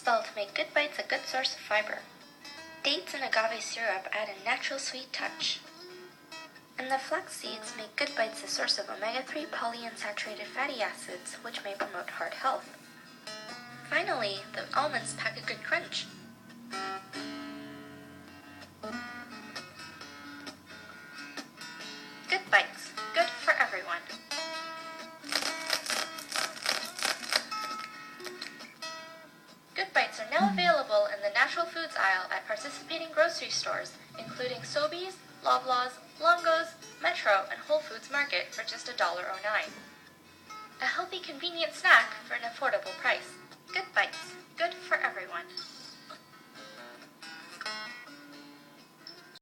spell to make Good Bites a good source of fiber. Dates and agave syrup add a natural sweet touch. And the flax seeds make Good Bites a source of omega-3 polyunsaturated fatty acids, which may promote heart health. Finally, the almonds pack a good crunch. Good Bites, good for everyone. Good Bites are now available in the natural foods aisle at participating grocery stores, including Sobeys, Loblaws, Longo's, Metro, and Whole Foods Market for just $1.09. A healthy, convenient snack for an affordable